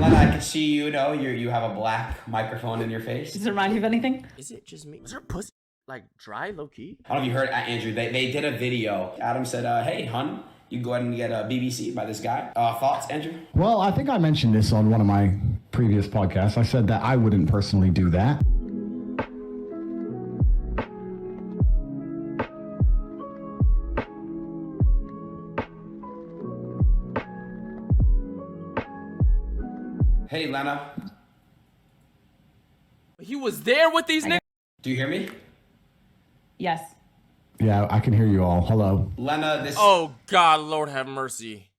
Lena, I can see you have a black microphone in your face. Does it remind you of anything? Is it just me? Was her pussy like dry, low key? I don't know if you heard Andrew. They did a video. Adam said, "Hey, hun, you can go ahead and get a BBC by this guy." Thoughts, Andrew? Well, I think I mentioned this on one of my previous podcasts. I said that I wouldn't personally do that. Hey, Lena. He was there with these niggas? Do you hear me? Yes. Yeah, I can hear you all. Hello. Lena, this... Oh, God, Lord have mercy.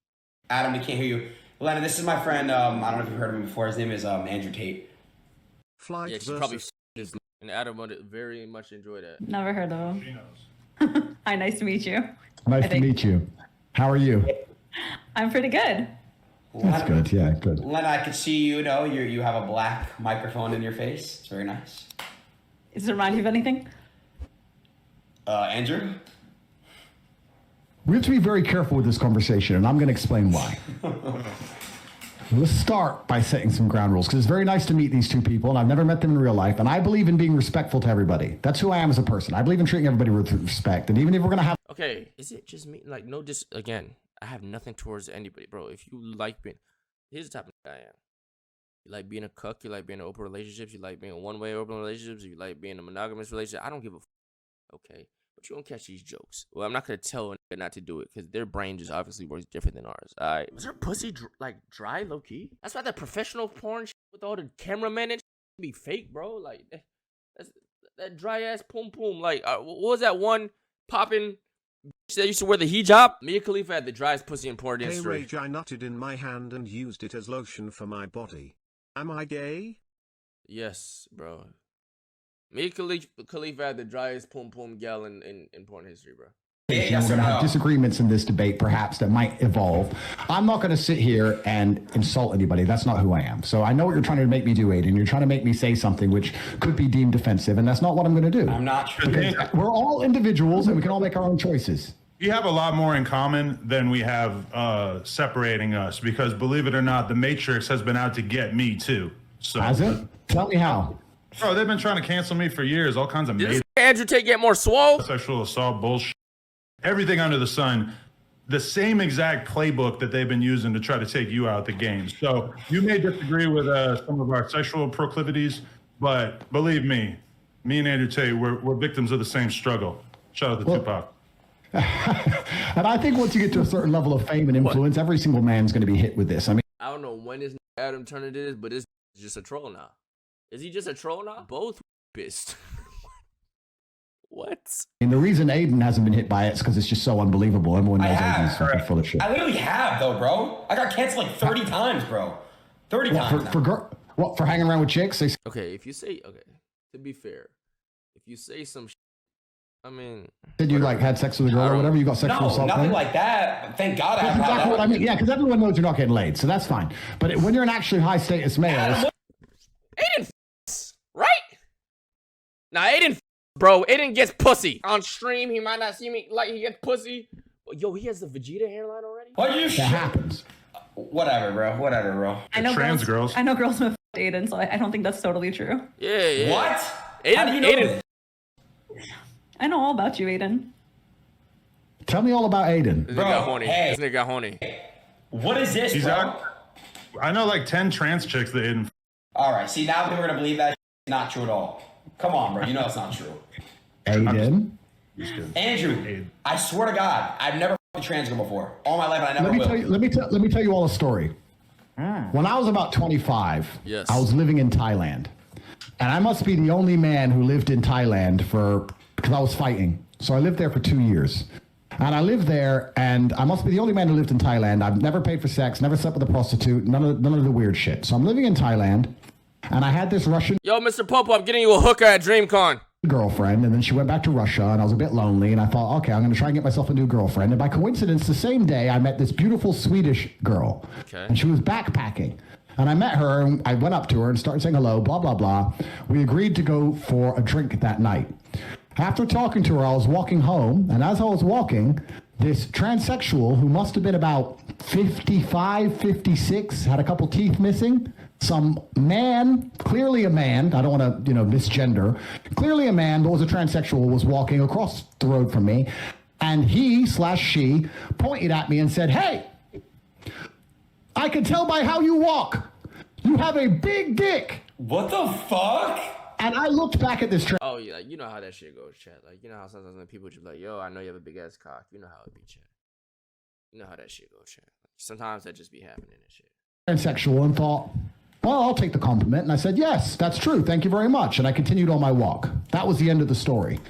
Adam, we can't hear you. Lena, this is my friend, I don't know if you've heard of him before. His name is Andrew Tate. Yeah, she probably is, and Adam would very much enjoy that. Never heard of him. She knows. Hi, nice to meet you. Nice to meet you. How are you? I'm pretty good. That's good, yeah, good. Lena, I can see you have a black microphone in your face. It's very nice. Does it remind you of anything? Andrew? We have to be very careful with this conversation, and I'm going to explain why. Let's start by setting some ground rules, because it's very nice to meet these two people, and I've never met them in real life, and I believe in being respectful to everybody. That's who I am as a person. I believe in treating everybody with respect, and even if we're going to have... Okay, is it just me? Like, no, again, I have nothing towards anybody, bro. If you like being... Here's the type of guy I am. You like being a cuck, you like being in open relationships, you like being in one-way open relationships, you like being in a monogamous relationship. I don't give a okay? But you don't catch these jokes. Well, I'm not going to tell a nigga not to do it, because their brain just obviously works different than ours, all right? Was her pussy, like, dry, low-key? That's why that professional porn shit with all the cameramen and shit be fake, bro. Like, that dry-ass pum-pum. Like, what was that one popping bitch that used to wear the hijab? Mia Khalifa had the driest pussy in porn industry. Hey Rage, I nutted in my hand and used it as lotion for my body. Am I gay? Yes, bro. Mia Khalifa had the driest pum-pum gal in porn history, bro. We're going to have disagreements in this debate, perhaps, that might evolve. I'm not going to sit here and insult anybody. That's not who I am. So I know what you're trying to make me do, Aiden. You're trying to make me say something which could be deemed offensive, and that's not what I'm going to do. I'm not sure. We're all individuals, and we can all make our own choices. We have a lot more in common than we have separating us, because believe it or not, the Matrix has been out to get me too. So has it? Tell me how. Bro, they've been trying to cancel me for years. All kinds of Andrew Tate get more swole? Sexual assault bullshit. Everything under the sun. The same exact playbook that they've been using to try to take you out the game. So you may disagree with some of our sexual proclivities, but believe me and Andrew Tate, we're victims of the same struggle. Shout out to Tupac. And I think once you get to a certain level of fame and influence, every single man's going to be hit with this. I mean, I don't know when this Adam turned into this, but this is just a troll now. Is he just a troll now? Both pissed. What? And the reason Aiden hasn't been hit by it is because it's just so unbelievable. Everyone knows Aiden's fucking full of shit. I literally have, though, bro. I got canceled like 30 times, bro. 30 times. For hanging around with chicks? Okay, if you say, to be fair, if you say some shit, I mean... Did you, like, had sex with a girl or whatever? You got sexual assault? No, nothing like that. Thank God I haven't had that. What I mean. Yeah, because everyone knows you're not getting laid, so that's fine. But when you're an actually high-status male... Aiden right? Nah, Aiden bro. Aiden gets pussy. On stream, he might not see me like he gets pussy. Yo, he has the Vegeta hairline already? Are you sure? That happens. Whatever, bro. I know trans girls. I know girls with Aiden, so I don't think that's totally true. Yeah. What? How do you know this? I know all about you, Aiden. Tell me all about Aiden. This nigga got horny. This nigga got horny. What is this, bro? I know like 10 trans chicks that Aiden. All right, see, now we're going to believe that it's not true at all. Come on, bro. You know it's not true. Aiden? Andrew, I swear to God, I've never f***ed a trans girl before. All my life, and I never will. Let me tell you all a story. When I was about 25, yes. I was living in Thailand. And I must be the only man who lived in Thailand because I was fighting. So I lived there for 2 years. And I lived there, and I must be the only man who lived in Thailand. I've never paid for sex, never slept with a prostitute, none of the weird shit. So I'm living in Thailand, and I had this Russian... Yo, Mr. Popo, I'm getting you a hooker at DreamCon. ...girlfriend, and then she went back to Russia, and I was a bit lonely, and I thought, okay, I'm going to try and get myself a new girlfriend. And by coincidence, the same day, I met this beautiful Swedish girl. Okay. And she was backpacking. And I met her, and I went up to her and started saying hello, blah, blah, blah. We agreed to go for a drink that night. After talking to her, I was walking home, and as I was walking, this transsexual who must have been about 55, 56, had a couple teeth missing. Some man, clearly a man, I don't want to, misgender, clearly a man, but was a transsexual, was walking across the road from me. And he/she pointed at me and said, "Hey, I can tell by how you walk. You have a big dick." What the fuck? And I looked back at this Oh yeah, you know how that shit goes, chat. Like, you know how sometimes when people just be like, yo, I know you have a big ass cock. You know how it be, chat. You know how that shit goes, chat. Sometimes that just be happening and shit. Transsexual and thought, well, I'll take the compliment. And I said, yes, that's true. Thank you very much. And I continued on my walk. That was the end of the story.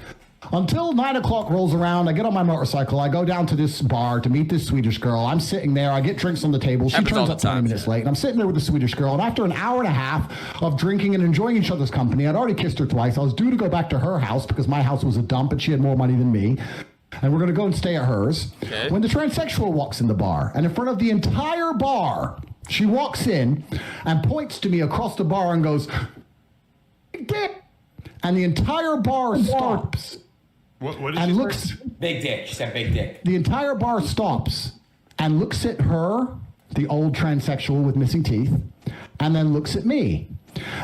Until 9 o'clock rolls around, I get on my motorcycle. I go down to this bar to meet this Swedish girl. I'm sitting there. I get drinks on the table. She turns up 20 minutes late. And I'm sitting there with the Swedish girl. And after an hour and a half of drinking and enjoying each other's company, I'd already kissed her twice. I was due to go back to her house because my house was a dump and she had more money than me. And we're going to go and stay at hers. Okay. When the transsexual walks in the bar, and in front of the entire bar, she walks in and points to me across the bar and goes, "Big dick." And the entire bar stops. What did and she looks say? Big dick. She said big dick. The entire bar stops and looks at her, the old transsexual with missing teeth, and then looks at me.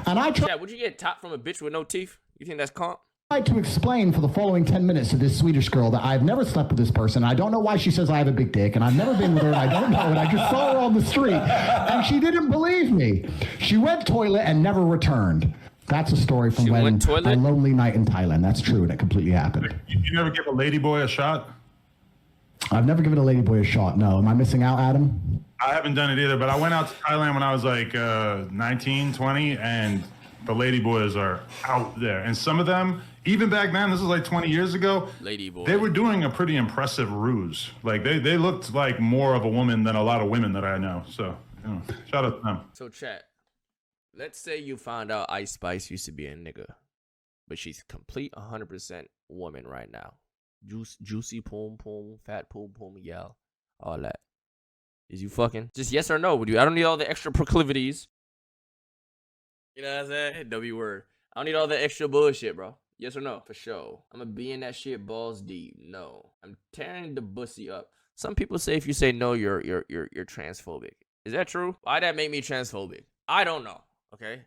And I try. Yeah, would you get top from a bitch with no teeth? You think that's comp? Tried to explain for the following 10 minutes to this Swedish girl that I've never slept with this person. I don't know why she says I have a big dick, and I've never been with her, and I don't know, and I just saw her on the street, and she didn't believe me. She went toilet and never returned. That's a story from a lonely night in Thailand. That's true, and it completely happened. You never give a ladyboy a shot? I've never given a ladyboy a shot, no. Am I missing out, Adam? I haven't done it either, but I went out to Thailand when I was like 19, 20, and the ladyboys are out there. And some of them, even back then, this is like 20 years ago, Ladyboy. They were doing a pretty impressive ruse. Like, they looked like more of a woman than a lot of women that I know. So, shout out to them. So, chat, let's say you found out Ice Spice used to be a nigga, but she's complete 100% woman right now. Juicy poom poom, fat poom poom, yell, all that. Is you fucking? Just yes or no. Would you? I don't need all the extra proclivities. You know what I'm saying? W word. I don't need all the extra bullshit, bro. Yes or no? For sure. I'm gonna be in that shit balls deep. No. I'm tearing the bussy up. Some people say if you say no, you're transphobic. Is that true? Why that make me transphobic? I don't know. Okay.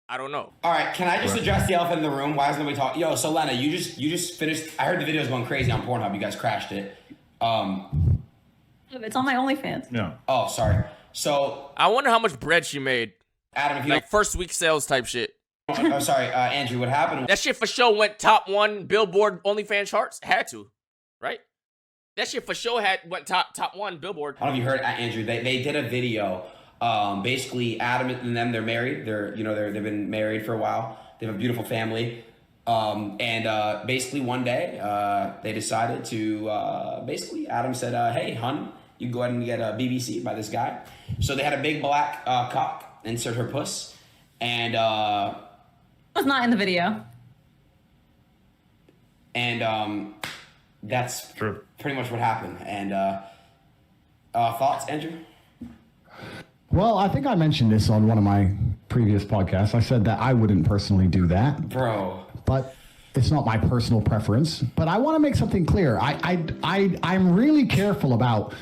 I don't know. All right, can I just address the elephant in the room? Why isn't nobody talking? Yo, so Lena, you just finished. I heard the video's going crazy on Pornhub. You guys crashed it. It's on my OnlyFans. Yeah. Oh, sorry. So I wonder how much bread she made. Adam, if you like first week sales type shit. I'm sorry, Andrew. What happened? That shit for sure went top 1 Billboard OnlyFans charts. Had to, right? That shit for sure went top 1 Billboard. I don't know if you heard, Andrew. They did a video. Basically, Adam and them, they're married. They've been married for a while. They have a beautiful family. And basically one day, they decided to, basically Adam said, "Hey, hun, you can go ahead and get a BBC by this guy." So they had a big black cock insert her puss, and It was not in the video. And that's True. pretty much what happened. And thoughts, Andrew? Well, I think I mentioned this on one of my previous podcasts. I said that I wouldn't personally do that. Bro. But it's not my personal preference. But I want to make something clear. I'm really careful about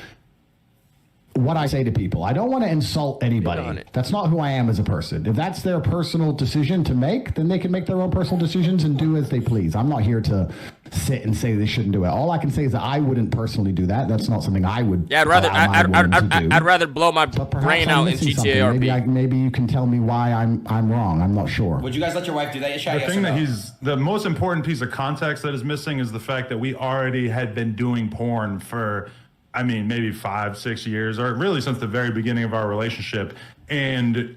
what I say to people. I don't want to insult anybody. That's not who I am as a person. If that's their personal decision to make, then they can make their own personal decisions and do as they please. I'm not here to sit and say they shouldn't do it. All I can say is that I wouldn't personally do that. That's not something I would. Yeah, I'd rather blow my brain out in GTA RP. Maybe you can tell me why I'm wrong. I'm not sure. Would you guys let your wife do that? The thing that the most important piece of context that is missing is the fact that we already had been doing porn for, I mean, maybe 5-6 years, or really since the very beginning of our relationship. And,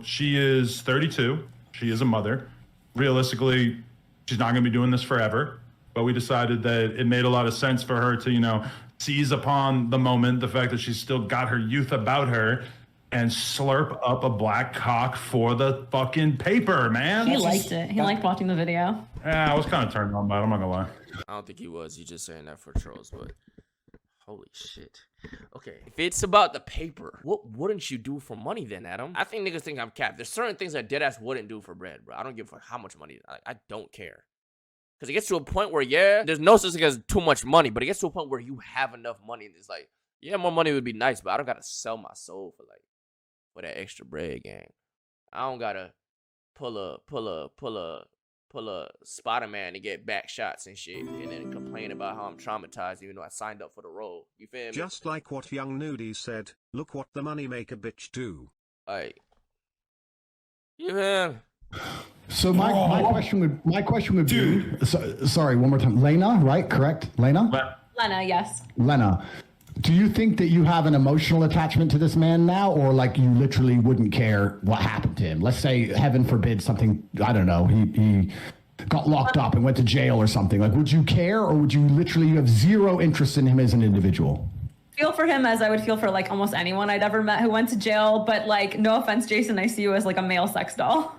she is 32. She is a mother. Realistically, she's not going to be doing this forever. But we decided that it made a lot of sense for her to, seize upon the moment, the fact that she's still got her youth about her, and slurp up a black cock for the fucking paper, man. He liked it. He liked watching the video. Yeah, I was kind of turned on by it. I'm not going to lie. I don't think he was. He's just saying that for trolls, but holy shit. Okay, if it's about the paper, what wouldn't you do for money then, Adam? I think niggas think I'm capped. There's certain things that deadass wouldn't do for bread, bro. I don't give a fuck how much money. I don't care. Because it gets to a point where, yeah, there's no such thing as too much money, but it gets to a point where you have enough money and it's like, Yeah, more money would be nice, but I don't gotta sell my soul for that extra bread, gang. I don't gotta pull a Spider-Man to get back shots and shit, and then complain about how I'm traumatized even though I signed up for the role. You feel me? Just like what young Nudie said, look what the money make a bitch do. Like, you feel me? So my question would be, sorry, one more time. Lena, right? Correct? Lena? Lena, yes. Lena, do you think that you have an emotional attachment to this man now, or like you literally wouldn't care what happened to him? Let's say, heaven forbid, something, I don't know, he got locked up and went to jail or something. Like, would you care, or would you literally have zero interest in him as an individual? Feel for him as I would feel for like almost anyone I'd ever met who went to jail, but like, no offense, Jason, I see you as like a male sex doll.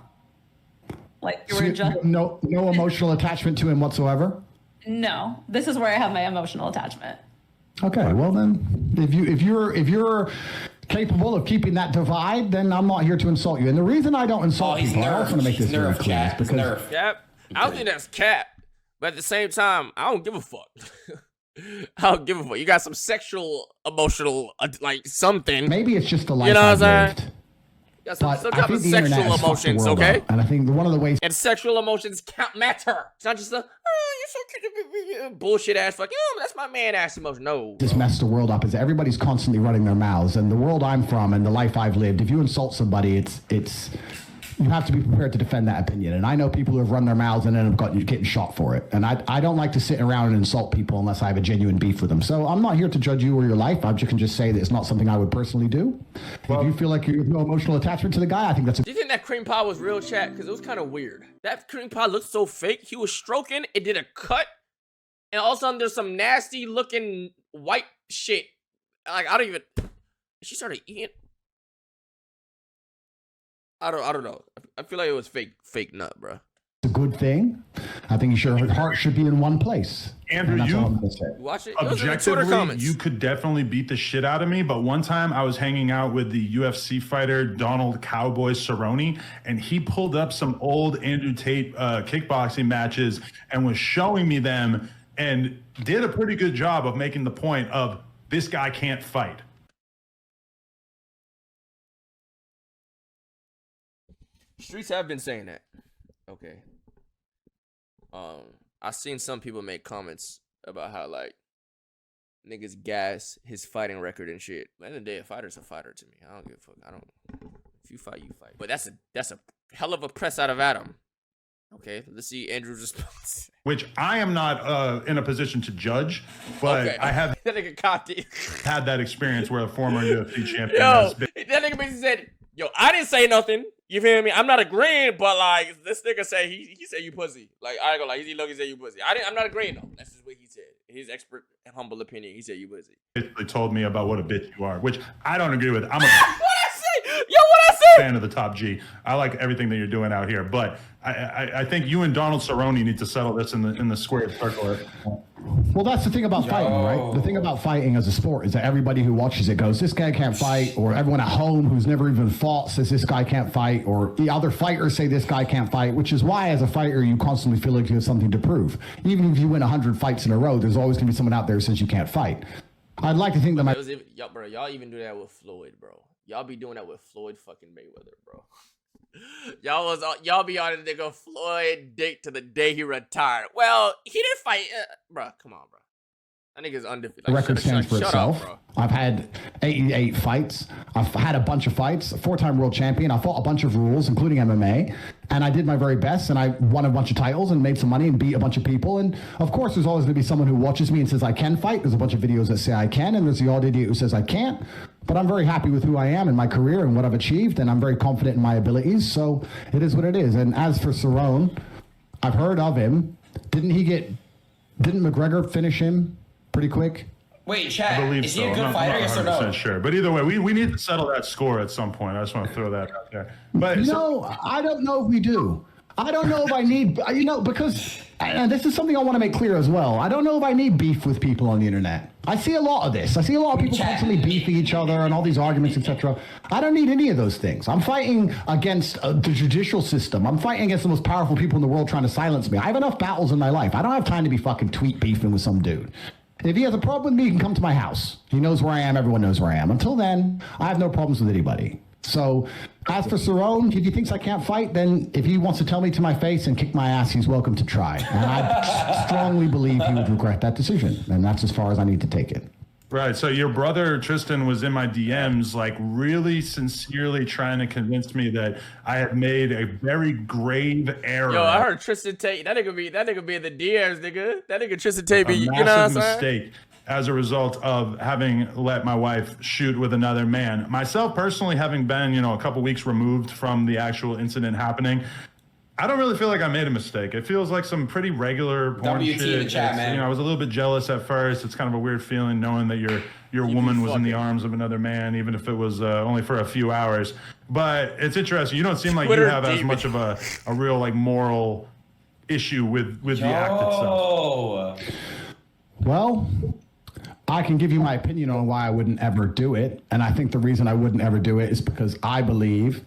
Like, you were just... No emotional attachment to him whatsoever? No, this is where I have my emotional attachment. Okay, well then, if you're capable of keeping that divide, then I'm not here to insult you. And the reason I don't insult people, I also want to make this very clear, is because Cap. I don't think that's cap, but at the same time, I don't give a fuck. I don't give a fuck. You got some sexual, emotional, like something. maybe it's just the life You know what I'm I've saying? lived. You got some But I type think of the internet sexual has fucked the emotions, world okay? up. And I think one of the ways And sexual emotions matter. It's not just a, oh, you're so cute, bullshit ass fuck. Oh, that's my man ass emotion. No. this messed the world up is that everybody's constantly running their mouths. And the world I'm from and the life I've lived, if you insult somebody, it's you have to be prepared to defend that opinion. And I know people who have run their mouths and end up getting shot for it. And I don't like to sit around and insult people unless I have a genuine beef with them. So I'm not here to judge you or your life. I can just say that it's not something I would personally do. If you feel like you have no emotional attachment to the guy, I think that's Do you think that cream pie was real, chat? Because it was kind of weird. That cream pie looked so fake. He was stroking, it did a cut, and all of a sudden there's some nasty looking white shit. Like, I don't even... She started eating... I don't know. I feel like it was fake nut, bro. a good thing. I think your heart should be in one place. Andrew, and that's you- all I'm gonna say. Watch it. It was in the Twitter Objectively, comments. you could definitely beat the shit out of me, but one time I was hanging out with the UFC fighter Donald Cowboy Cerrone, and he pulled up some old Andrew Tate kickboxing matches and was showing me them and did a pretty good job of making the point of this guy can't fight. Streets have been saying that. Okay. I've seen some people make comments about how like niggas gas his fighting record and shit. At the end of the day, a fighter's a fighter to me. I don't give a fuck. I don't. If you fight, you fight. But that's a hell of a press out of Adam. Okay, let's see Andrew's response. Which I am not in a position to judge, but Okay. I have That nigga copped it. had that experience where a former UFC champion Yo, has been. that nigga basically said, "Yo, I didn't say nothing. You feel me? I'm not agreeing, but like this nigga say he said you pussy. Like I ain't gonna lie, he look, he said you pussy. I'm not agreeing though. That's just what he said. His expert, humble opinion. He said you pussy. Basically told me about what a bitch you are, which I don't agree with. I'm a What I say? Yo, what I say? fan of the Top G. I like everything that you're doing out here, but I think you and Donald Cerrone need to settle this in the square circle. Well, that's the thing about fighting, right? The thing about fighting as a sport is that everybody who watches it goes, this guy can't fight, or everyone at home who's never even fought says this guy can't fight, or the other fighters say this guy can't fight, which is why as a fighter you constantly feel like you have something to prove. Even if you win 100 fights in a row, there's always going to be someone out there who says you can't fight. I'd like to think that my... It was even, y'all even do that with Floyd, bro. Y'all be doing that with Floyd fucking Mayweather, bro. Y'all be on this nigga Floyd date to the day he retired. Well, he didn't fight, bro. Come on, bro. That nigga's undefeated. The record stands for shut itself. up, bro. I've had 88 fights. I've had a bunch of fights, a 4-time world champion. I fought a bunch of rules, including MMA, and I did my very best, and I won a bunch of titles and made some money and beat a bunch of people. And of course, there's always going to be someone who watches me and says I can fight. There's a bunch of videos that say I can, and there's the odd idiot who says I can't. But I'm very happy with who I am in my career and what I've achieved, and I'm very confident in my abilities. So it is what it is. And as for Cerrone, I've heard of him. Didn't McGregor finish him pretty quick? Wait, I Chad, believe is so. he a good I'm fighter? not Yes or 100% no? sure. But either way, we need to settle that score at some point. I just want to throw that out there. But No, I don't know if we do. I don't know if I need, because and this is something I want to make clear as well. I don't know if I need beef with people on the internet. I see a lot of this. I see a lot of people constantly beefing each other and all these arguments, etc. I don't need any of those things. I'm fighting against the judicial system. I'm fighting against the most powerful people in the world trying to silence me. I have enough battles in my life. I don't have time to be fucking tweet beefing with some dude. If he has a problem with me, he can come to my house. He knows where I am. Everyone knows where I am. Until then, I have no problems with anybody. So as for Cerrone, if he thinks I can't fight, then if he wants to tell me to my face and kick my ass, he's welcome to try. And I strongly believe he would regret that decision. And that's as far as I need to take it. Right. So your brother Tristan was in my DMs, like really sincerely trying to convince me that I had made a very grave error. Yo, I heard Tristan Tate. That nigga be in the DMs, nigga. That nigga Tristan Tate be, A you know what I'm massive saying? mistake as a result of having let my wife shoot with another man. Myself personally, having been, a couple weeks removed from the actual incident happening, I don't really feel like I made a mistake. It feels like some pretty regular porn WT shit. in the chat, man. I was a little bit jealous at first. It's kind of a weird feeling knowing that your woman was in the arms of another man, even if it was only for a few hours. But it's interesting. You don't seem like you have as much of a real like moral issue with the act itself. Well, I can give you my opinion on why I wouldn't ever do it. And I think the reason I wouldn't ever do it is because I believe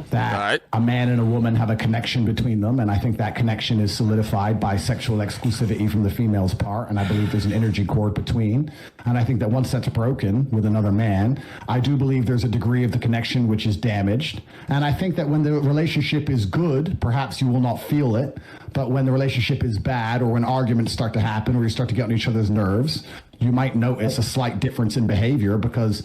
that a man and a woman have a connection between them. And I think that connection is solidified by sexual exclusivity from the female's part. And I believe there's an energy cord between. And I think that once that's broken with another man, I do believe there's a degree of the connection which is damaged. And I think that when the relationship is good, perhaps you will not feel it. But when the relationship is bad, or when arguments start to happen, or you start to get on each other's nerves, you might notice a slight difference in behavior, because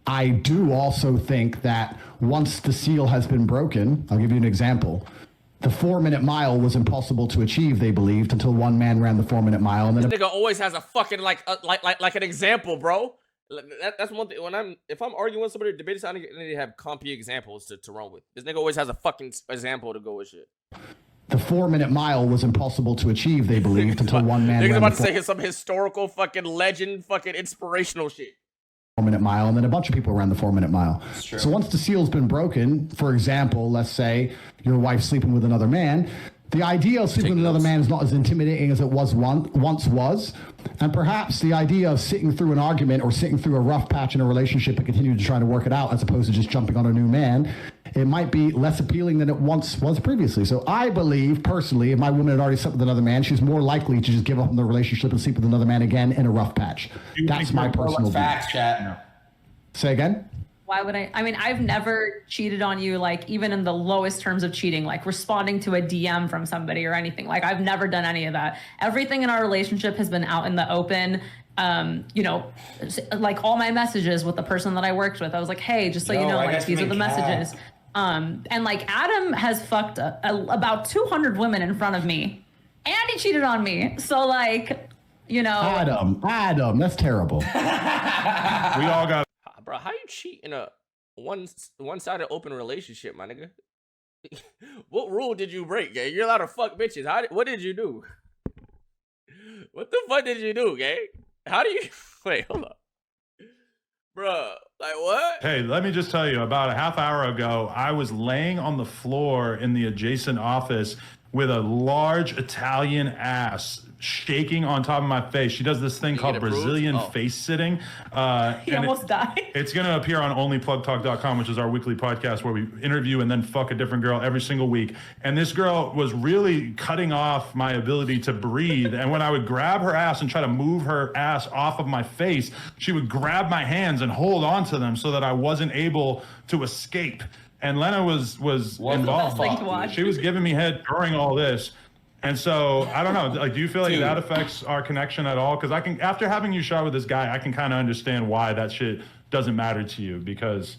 I do also think that once the seal has been broken, I'll give you an example. The 4-minute mile was impossible to achieve, they believed, until one man ran the 4-minute mile. And then This nigga always has a fucking like an example, bro. That's one thing. If I'm arguing with somebody, debating, I need to have compy examples to run with. This nigga always has a fucking example to go with shit. the 4-minute mile was impossible to achieve, they believed, until one man Niggas ran about the to say some historical fucking legend, fucking inspirational shit. 4-minute mile, and then a bunch of people ran the 4-minute mile. So once the seal's been broken, for example, let's say your wife's sleeping with another man, the idea of sleeping with another man is not as intimidating as it once was. And perhaps the idea of sitting through an argument or sitting through a rough patch in a relationship and continuing to try to work it out, as opposed to just jumping on a new man, it might be less appealing than it once was previously. So I believe, personally, if my woman had already slept with another man, she's more likely to just give up on the relationship and sleep with another man again in a rough patch. That's my personal view. Facts, chat. Say again? Why would I mean, I've never cheated on you, like, even in the lowest terms of cheating, like responding to a DM from somebody or anything. Like, I've never done any of that. Everything in our relationship has been out in the open. You know, like all my messages with the person that I worked with, I was like, hey, just so you know, like, these are the messages. And like, Adam has fucked about 200 women in front of me, and he cheated on me. So, like, you know. Adam, that's terrible. We all got. Bro, how you cheat in a one-sided open relationship, my nigga? What rule did you break, gang? You're allowed to fuck bitches. What did you do? What the fuck did you do, gang? How do you... Wait, hold up. Bro, like what? Hey, let me just tell you, about a half hour ago, I was laying on the floor in the adjacent office with a large Italian ass shaking on top of my face. She does this thing called Brazilian face sitting. He almost died. It's going to appear on onlyplugtalk.com, which is our weekly podcast where we interview and then fuck a different girl every single week. And this girl was really cutting off my ability to breathe. And when I would grab her ass and try to move her ass off of my face, she would grab my hands and hold on to them so that I wasn't able to escape. And Lena was involved. She was giving me head during all this. And so, I don't know, like, do you feel like that affects our connection at all? Because I can, after having you shot with this guy, I can kind of understand why that shit doesn't matter to you, because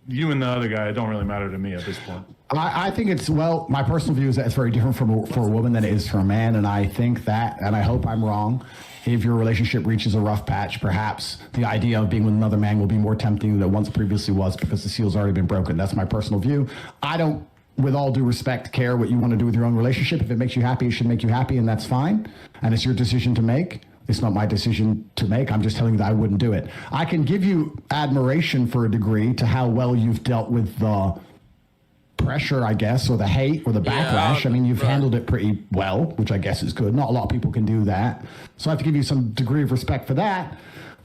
you and the other guy don't really matter to me at this point. I think it's, well, my personal view is that it's very different for a woman than it is for a man. And I think that, and I hope I'm wrong, if your relationship reaches a rough patch, perhaps the idea of being with another man will be more tempting than it once previously was, because the seal's already been broken. That's my personal view. I don't, with all due respect, care what you want to do with your own relationship. If it makes you happy, it should make you happy, and that's fine. And it's your decision to make. It's not my decision to make. I'm just telling you that I wouldn't do it. I can give you admiration for a degree to how well you've dealt with the pressure, I guess, or the hate or the backlash. I mean, you've handled it pretty well, which I guess is good. Not a lot of people can do that. So I have to give you some degree of respect for that.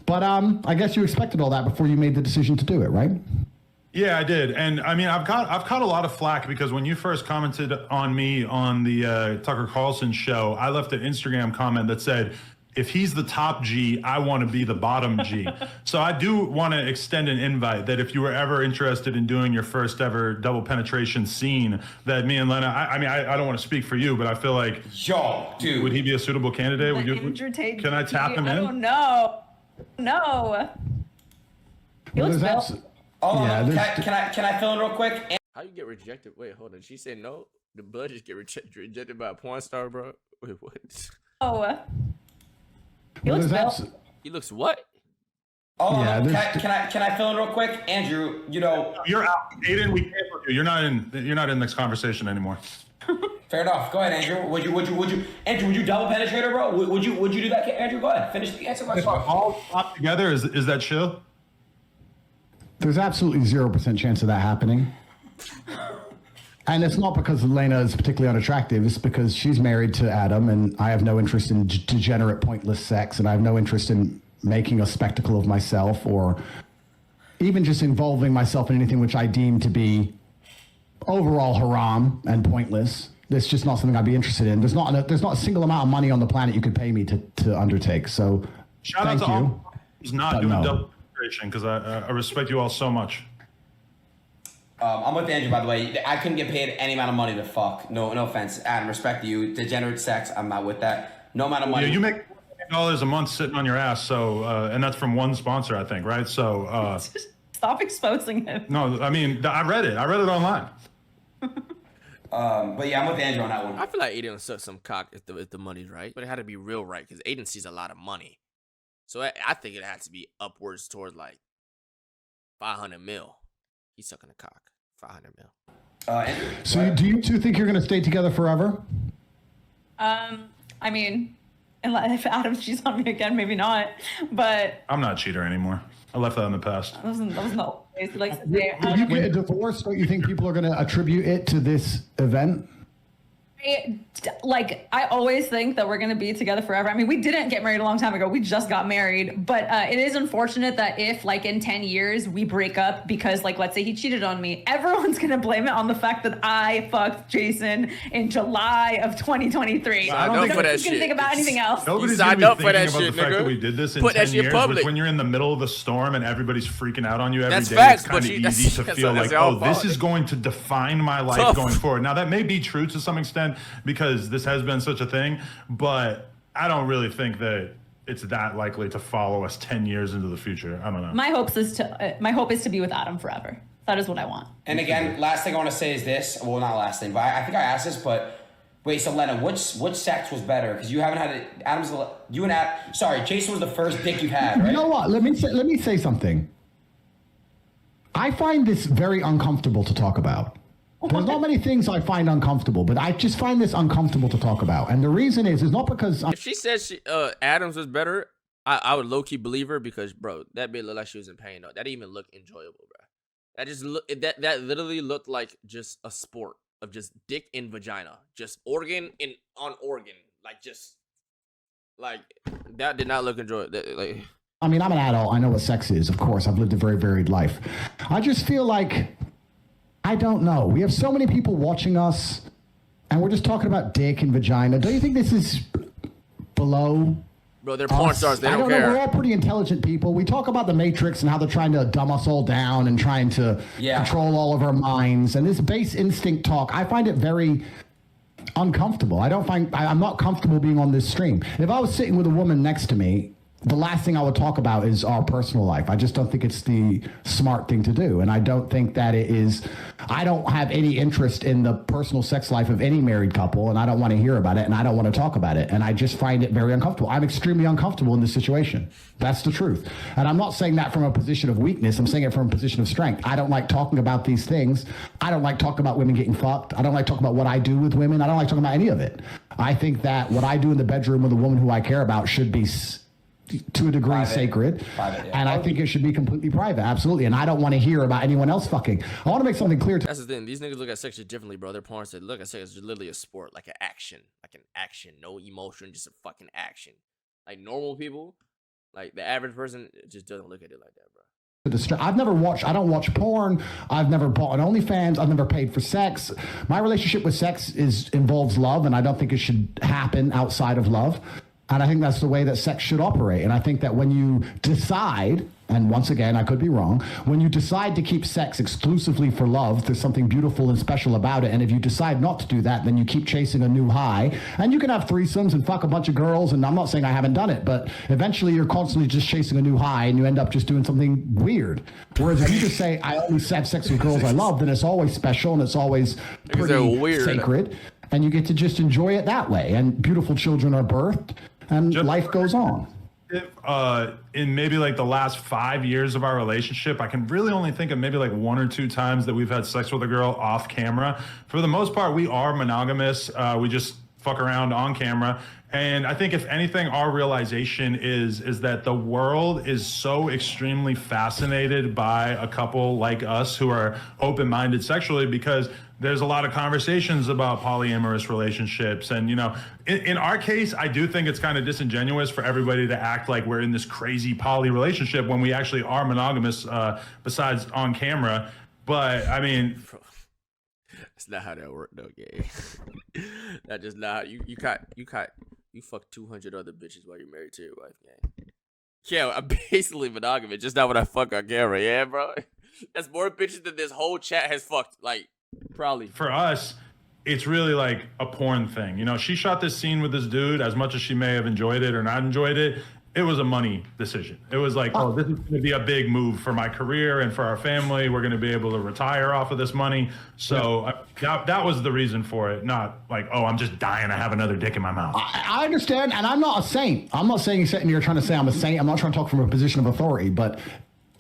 But I guess you expected all that before you made the decision to do it, right? Yeah, I did. And I mean, I've caught a lot of flack because when you first commented on me on the Tucker Carlson show, I left an Instagram comment that said, if he's the top G, I want to be the bottom G. So I do want to extend an invite that if you were ever interested in doing your first ever double penetration scene, that me and Lena, I mean, I don't want to speak for you, but I feel like, Yo, dude. would he be a suitable candidate? Would you, Tate, can I tap him in? I don't know. No. He Well, looks there's built. Oh, Yeah, can I fill in real quick? How you get rejected? Wait, hold on. She said no. The bud just get rejected by a porn star, bro. Wait, what? Oh. He Well, looks there's built. He looks what? Oh, Yeah, can I fill in real quick, Andrew? You know, You're out. Aiden, we canceled you. You're not in this conversation anymore. fair enough. Go ahead, Andrew. Would you, Andrew? Would you double penetrate her, bro? Would you do that, Andrew? Go ahead. Finish the answer. If all pop together, is that chill? There's absolutely 0% chance of that happening. And it's not because Lena is particularly unattractive. It's because she's married to Adam, and I have no interest in degenerate, pointless sex, and I have no interest in making a spectacle of myself or even just involving myself in anything which I deem to be overall haram and pointless. That's just not something I'd be interested in. There's not a single amount of money on the planet you could pay me to undertake. So Shout thank out to you. all who's not But doing no. double penetration because I respect you all so much. I'm with Andrew, by the way. I couldn't get paid any amount of money to fuck. No offense, Adam. Respect to you. Degenerate sex. I'm not with that. No amount of money. Yeah, you make $40 a month sitting on your ass. So, and that's from one sponsor, I think, right? So, Stop exposing him. no, I mean, I read it online. But yeah, I'm with Andrew on that one. I feel like Aiden suck some cock if the money's right, but it had to be real right because Aiden sees a lot of money, so I think it had to be upwards towards like 500 mil. He's sucking a cock, 500 mil. Andrew, So do you two think you're going to stay together forever? I mean, if Adam cheats on me again, maybe not. But I'm not a cheater anymore. I left that in the past. that was not like. If you get a divorce, don't you think people are going to attribute it to this event? I always think that we're going to be together forever. I mean, we didn't get married a long time ago. We just got married. But it is unfortunate that if, like, in 10 years we break up because, like, let's say he cheated on me, everyone's going to blame it on the fact that I fucked Jason in July of 2023. I don't think for that Nobody's going to shit. think about anything else. Nobody's signed gonna up be for thinking that about shit, the fact nigga. that we did this in Put 10 that shit years, public. which when you're in the middle of the storm and everybody's freaking out on you every That's day, facts, it's kind but of you- easy to that's- feel that's like, your oh, this fault. is going to define my life Tough. going forward. Now, that may be true to some extent because this has been such a thing, but I don't really think that it's that likely to follow us 10 years into the future. I don't know. My hope is to be with Adam forever. That is what I want. And again, last thing I want to say is this. Well, not last thing, but I think I asked this. But wait, so Lena, which sex was better? Because you haven't had it. Jason was the first dick you've had, right? You know what? Let me say something. I find this very uncomfortable to talk about. There's not many things I find uncomfortable, but I just find this uncomfortable to talk about. And the reason is not because If she said Adams was better, I would low key believe her because, bro, that bitch looked like she was in pain. Though that didn't even look enjoyable, bro. That just that literally looked like just a sport of just dick in vagina, just organ on organ, like that did not look enjoyable. I mean, I'm an adult. I know what sex is. Of course, I've lived a very varied life. I just feel like, I don't know. We have so many people watching us, and we're just talking about dick and vagina. Don't you think this is below? Bro, they're porn stars. They I don't know. care. We're all pretty intelligent people. We talk about the Matrix and how they're trying to dumb us all down and trying to control all of our minds. And this base instinct talk, I find it very uncomfortable. I'm not comfortable being on this stream. If I was sitting with a woman next to me, the last thing I would talk about is our personal life. I just don't think it's the smart thing to do. And I don't think that it is. I don't have any interest in the personal sex life of any married couple, and I don't want to hear about it, and I don't want to talk about it. And I just find it very uncomfortable. I'm extremely uncomfortable in this situation. That's the truth. And I'm not saying that from a position of weakness. I'm saying it from a position of strength. I don't like talking about these things. I don't like talking about women getting fucked. I don't like talking about what I do with women. I don't like talking about any of it. I think that what I do in the bedroom with a woman who I care about should be to a degree sacred, and I think it should be completely private, absolutely. And I don't want to hear about anyone else fucking. I want to make something clear. That's the thing. These niggas look at sex shit differently, bro. Their porn said, look at sex as literally a sport, like an action, no emotion, just a fucking action. Like normal people, like the average person, just doesn't look at it like that, bro. I've never watched. I don't watch porn. I've never bought an OnlyFans. I've never paid for sex. My relationship with sex involves love, and I don't think it should happen outside of love. And I think that's the way that sex should operate. And I think that when you decide, and once again, I could be wrong, when you decide to keep sex exclusively for love, there's something beautiful and special about it. And if you decide not to do that, then you keep chasing a new high. And you can have threesomes and fuck a bunch of girls. And I'm not saying I haven't done it, but eventually you're constantly just chasing a new high and you end up just doing something weird. Whereas if you just say, I only have sex with girls I love, then it's always special and it's always pretty sacred. And you get to just enjoy it that way. And beautiful children are birthed. And just life goes on. In maybe like the last 5 years of our relationship, I can really only think of maybe like 1 or 2 times that we've had sex with a girl off camera. For the most part, we are monogamous. We just fuck around on camera. And I think if anything, our realization is that the world is so extremely fascinated by a couple like us who are open-minded sexually, because there's a lot of conversations about polyamorous relationships. And, you know, in our case, I do think it's kind of disingenuous for everybody to act like we're in this crazy poly relationship when we actually are monogamous, besides on camera. But I mean, that's not how that worked, though, gay. That just not you fuck 200 other bitches while you're married to your wife, gang. Yeah, I'm basically monogamous, just not when I fuck on camera, yeah, bro. That's more bitches than this whole chat has fucked, like. Probably. For us, it's really like a porn thing. You know, she shot this scene with this dude. As much as she may have enjoyed it or not enjoyed it, it was a money decision. It was like, oh, this is going to be a big move for my career and for our family. We're going to be able to retire off of this money. So that was the reason for it. Not like, oh, I'm just dying to have another dick in my mouth. I understand, and I'm not a saint. I'm not saying you're sitting here trying to say I'm a saint. I'm not trying to talk from a position of authority, but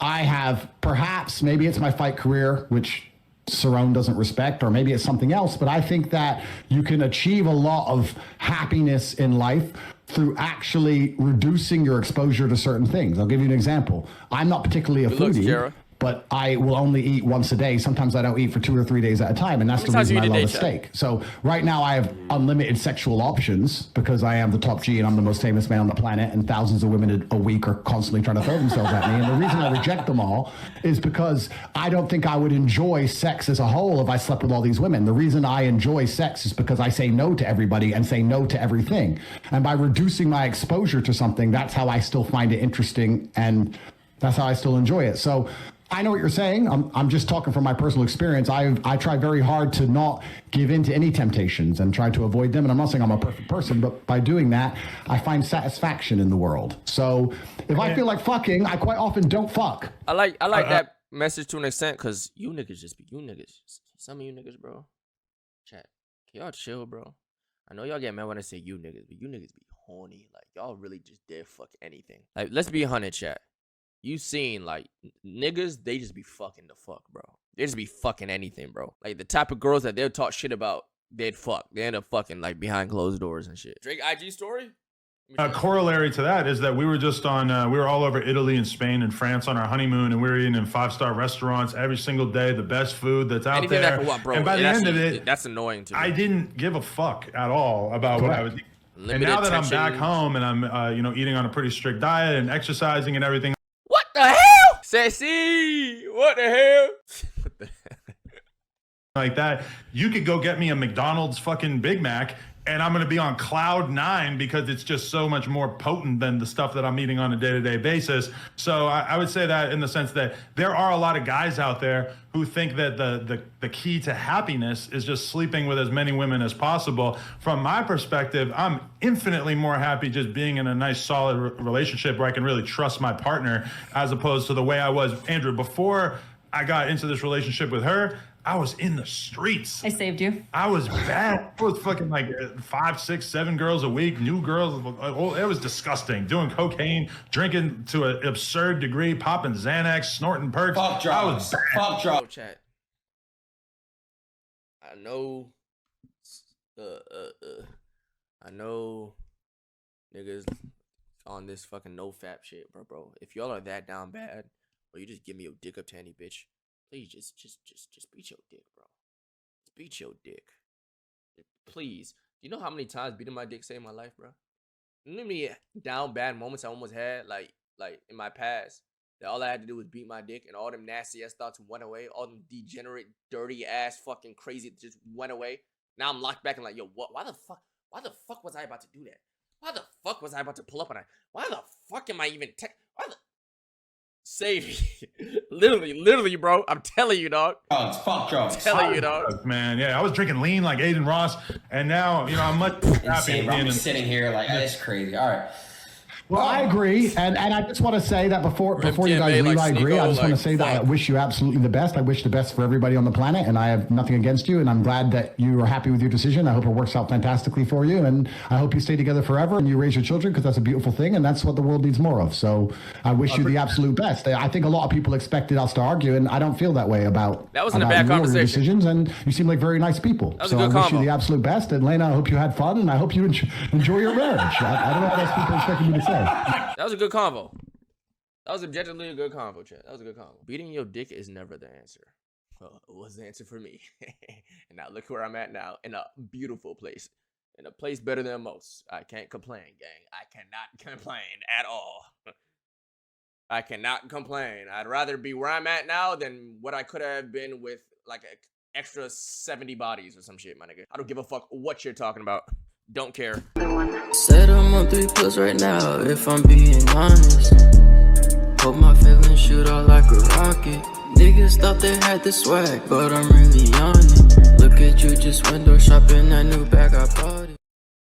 I have perhaps, maybe it's my fight career, which Cerrone doesn't respect, or maybe it's something else, but I think that you can achieve a lot of happiness in life through actually reducing your exposure to certain things. I'll give you an example. I'm not particularly a foodie, but I will only eat once a day. Sometimes I don't eat for 2 or 3 days at a time, and that's the reason I love a steak. So right now I have unlimited sexual options because I am the top G and I'm the most famous man on the planet, and thousands of women a week are constantly trying to throw themselves at me. And the reason I reject them all is because I don't think I would enjoy sex as a whole if I slept with all these women. The reason I enjoy sex is because I say no to everybody and say no to everything. And by reducing my exposure to something, that's how I still find it interesting, and that's how I still enjoy it. So I know what you're saying. I'm just talking from my personal experience. I try very hard to not give in to any temptations and try to avoid them. And I'm not saying I'm a perfect person, but by doing that, I find satisfaction in the world. So if I feel like fucking, I quite often don't fuck. I like that message to an extent, because you niggas just be you niggas. Some of you niggas, bro. Chat. Can y'all chill, bro? I know y'all get mad when I say you niggas, but you niggas be horny. Like, y'all really just dare fuck anything. Like, let's be 100, chat. You seen, like, niggas, they just be fucking the fuck, bro. They just be fucking anything, bro. Like, the type of girls that they'll talk shit about, they'd fuck. They end up fucking, like, behind closed doors and shit. Drake IG story? A corollary to that is that we were just on, we were all over Italy and Spain and France on our honeymoon, and we were eating in 5-star restaurants every single day, the best food that's out anything there. That can what, bro? And by the end of it, that's annoying to me. I didn't give a fuck at all about what I was eating. Limited and now that attention. I'm back home and I'm, eating on a pretty strict diet and exercising and everything. What the hell? Sassy! What the hell? What the hell? Like that, you could go get me a McDonald's fucking Big Mac and I'm going to be on cloud 9 because it's just so much more potent than the stuff that I'm eating on a day-to-day basis. So I would say that in the sense that there are a lot of guys out there who think that the key to happiness is just sleeping with as many women as possible. From my perspective, I'm infinitely more happy just being in a nice, solid relationship where I can really trust my partner, as opposed to the way I was, Andrew, before I got into this relationship with her. I was in the streets. I saved you. I was bad. I was fucking like 5, 6, 7 girls a week, new girls. It was disgusting. Doing cocaine, drinking to an absurd degree, popping Xanax, snorting perks. Fuck drugs. Fuck drugs. Chat. I know. I know. Niggas on this fucking no fap shit, bro. If y'all are that down bad, or you just give me your dick up to any bitch. Please, just beat your dick, bro. Just beat your dick. Please. Do you know how many times beating my dick saved my life, bro? You know how many down bad moments I almost had, like in my past, that all I had to do was beat my dick, and all them nasty ass thoughts went away. All them degenerate, dirty ass, fucking crazy just went away. Now I'm locked back and like, yo, what? Why the fuck was I about to do that? Why the fuck was I about to pull up on that? Why the fuck am I even why the save me? literally, bro. I'm telling you, dog. Oh, it's fuck drugs. Telling you, dog. Man, yeah, I was drinking lean like Aiden Ross, and now I'm much happier. Insane, bro. I'm sitting here like that's crazy. All right. Well, I agree, and I just want to say that before you guys leave, I agree. I just want to say that I wish you absolutely the best. I wish the best for everybody on the planet, and I have nothing against you, and I'm glad that you are happy with your decision. I hope it works out fantastically for you, and I hope you stay together forever and you raise your children, because that's a beautiful thing, and that's what the world needs more of. So I wish you the absolute best. I think a lot of people expected us to argue, and I don't feel that way about that. Wasn't a bad conversation. Your decisions, and you seem like very nice people. That was so a good I wish combo. you the absolute best, and Lena, I hope you had fun, and I hope you enjoy your marriage. I don't know what else people expected me to say. That was a good convo. That was objectively a good convo, chat. That was a good convo. Beating your dick is never the answer. Well, it was the answer for me. And now look where I'm at now, in a beautiful place. In a place better than most. I can't complain, gang. I cannot complain at all. I cannot complain. I'd rather be where I'm at now than what I could have been with like an extra 70 bodies or some shit, my nigga. I don't give a fuck what you're talking about. Don't care. Said I'm on 3+ right now, if I'm being honest. Hope my feelings shoot out like a rocket. Niggas thought they had the swag, but I'm really on it. Look at you just window shopping that new bag I bought.